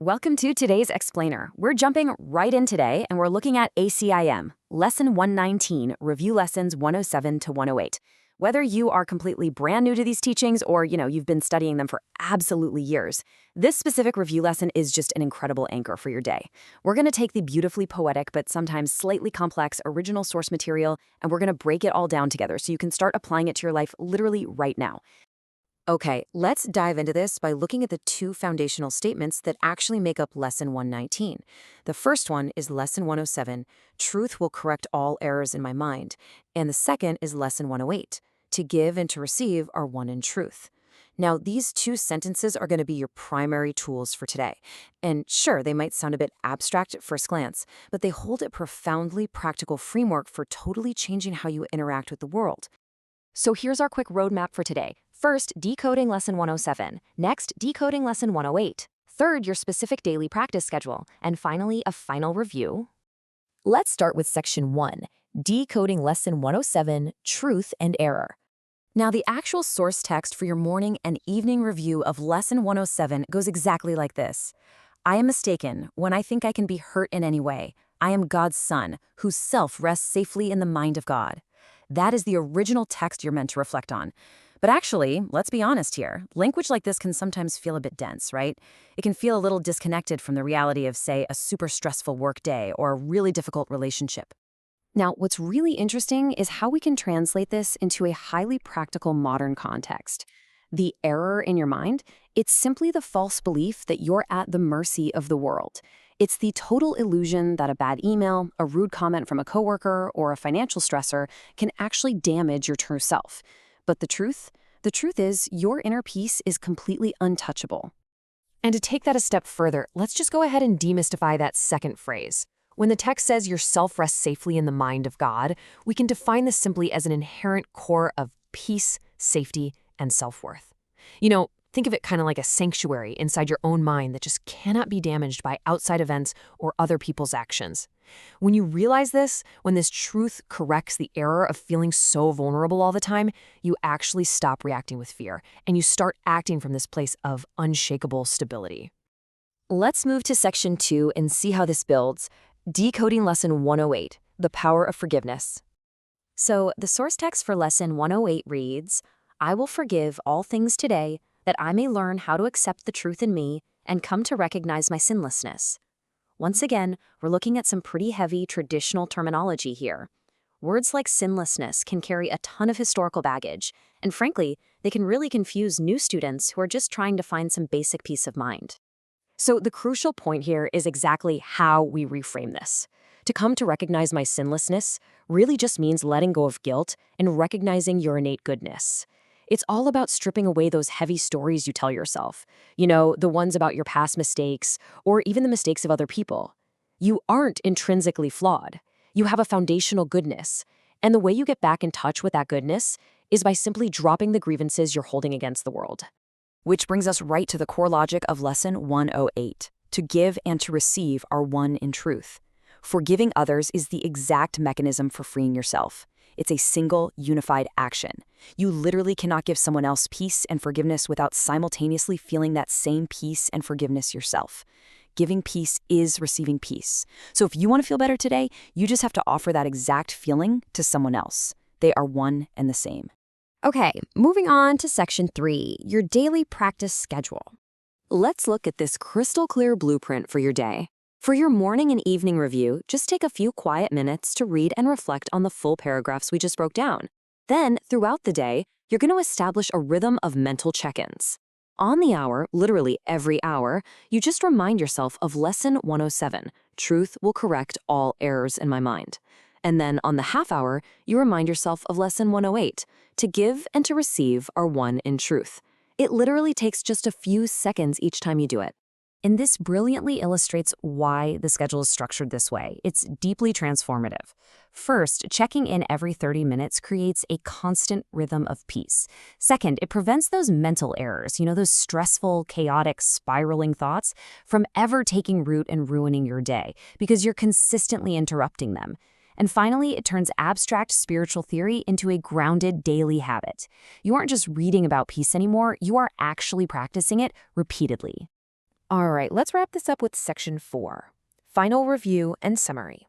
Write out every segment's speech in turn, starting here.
Welcome to today's Explainer. We're jumping right in today and we're looking at ACIM, Lesson 119, Review Lessons 107 to 108. Whether you are completely brand new to these teachings or, you've been studying them for absolutely years, this specific review lesson is just an incredible anchor for your day. We're going to take the beautifully poetic but sometimes slightly complex original source material and we're going to break it all down together so you can start applying it to your life literally right now. Okay, let's dive into this by looking at the two foundational statements that actually make up Lesson 119. The first one is Lesson 107, Truth will correct all errors in my mind. And the second is Lesson 108, To give and to receive are one in truth. Now, these two sentences are going to be your primary tools for today. And sure, they might sound a bit abstract at first glance, but they hold a profoundly practical framework for totally changing how you interact with the world. So here's our quick roadmap for today. First, decoding Lesson 107. Next, decoding Lesson 108. Third, your specific daily practice schedule. And finally, a final review. Let's start with Section 1, decoding Lesson 107, Truth and Error. Now, the actual source text for your morning and evening review of Lesson 107 goes exactly like this. I am mistaken when I think I can be hurt in any way. I am God's son, whose self rests safely in the mind of God. That is the original text you're meant to reflect on. But actually, let's be honest here, language like this can sometimes feel a bit dense, right? It can feel a little disconnected from the reality of, say, a super stressful work day or a really difficult relationship. Now, what's really interesting is how we can translate this into a highly practical modern context. The error in your mind, it's simply the false belief that you're at the mercy of the world. It's the total illusion that a bad email, a rude comment from a coworker, or a financial stressor can actually damage your true self. But the truth is your inner peace is completely untouchable. And to take that a step further, let's just go ahead and demystify that second phrase. When the text says your self rests safely in the mind of God, we can define this simply as an inherent core of peace, safety, and self-worth. Think of it kind of like a sanctuary inside your own mind that just cannot be damaged by outside events or other people's actions. When you realize this, when this truth corrects the error of feeling so vulnerable all the time, you actually stop reacting with fear, and you start acting from this place of unshakable stability. Let's move to Section 2 and see how this builds. Decoding Lesson 108, The Power of Forgiveness. So the source text for Lesson 108 reads, I will forgive all things today, that I may learn how to accept the truth in me and come to recognize my sinlessness. Once again, we're looking at some pretty heavy traditional terminology here. Words like sinlessness can carry a ton of historical baggage, and frankly, they can really confuse new students who are just trying to find some basic peace of mind. So the crucial point here is exactly how we reframe this. To come to recognize my sinlessness really just means letting go of guilt and recognizing your innate goodness. It's all about stripping away those heavy stories you tell yourself, the ones about your past mistakes or even the mistakes of other people. You aren't intrinsically flawed. You have a foundational goodness. And the way you get back in touch with that goodness is by simply dropping the grievances you're holding against the world. Which brings us right to the core logic of Lesson 108. To give and to receive are one in truth. Forgiving others is the exact mechanism for freeing yourself. It's a single, unified action. You literally cannot give someone else peace and forgiveness without simultaneously feeling that same peace and forgiveness yourself. Giving peace is receiving peace. So if you want to feel better today, you just have to offer that exact feeling to someone else. They are one and the same. Okay, moving on to Section 3, your daily practice schedule. Let's look at this crystal clear blueprint for your day. For your morning and evening review, just take a few quiet minutes to read and reflect on the full paragraphs we just broke down. Then, throughout the day, you're going to establish a rhythm of mental check-ins. On the hour, literally every hour, you just remind yourself of Lesson 107, Truth will correct all errors in my mind. And then on the half hour, you remind yourself of Lesson 108, To give and to receive are one in truth. It literally takes just a few seconds each time you do it. And this brilliantly illustrates why the schedule is structured this way. It's deeply transformative. First, checking in every 30 minutes creates a constant rhythm of peace. Second, it prevents those mental errors, those stressful, chaotic, spiraling thoughts from ever taking root and ruining your day because you're consistently interrupting them. And finally, it turns abstract spiritual theory into a grounded daily habit. You aren't just reading about peace anymore, you are actually practicing it repeatedly. All right, let's wrap this up with Section 4, Final Review and Summary.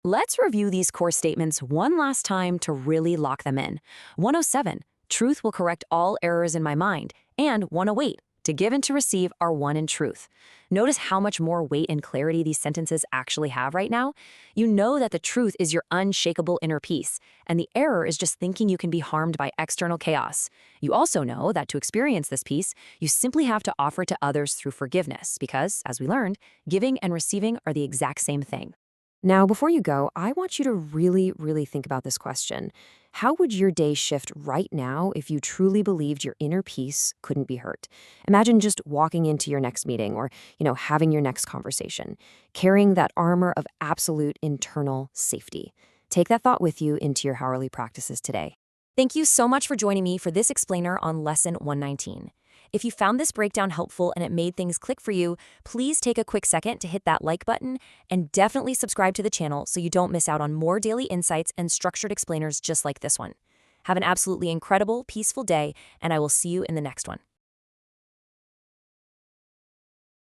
Let's review these core statements one last time to really lock them in. 107, truth will correct all errors in my mind. And 108, to give and to receive are one in truth. Notice how much more weight and clarity these sentences actually have right now? You know that the truth is your unshakable inner peace, and the error is just thinking you can be harmed by external chaos. You also know that to experience this peace, you simply have to offer it to others through forgiveness, because, as we learned, giving and receiving are the exact same thing. Now, before you go, I want you to really think about this question. How would your day shift right now if you truly believed your inner peace couldn't be hurt? Imagine just walking into your next meeting or, having your next conversation, carrying that armor of absolute internal safety. Take that thought with you into your hourly practices today. Thank you so much for joining me for this explainer on Lesson 119. If you found this breakdown helpful and it made things click for you, please take a quick second to hit that like button and definitely subscribe to the channel so you don't miss out on more daily insights and structured explainers just like this one. Have an absolutely incredible, peaceful day, and I will see you in the next one.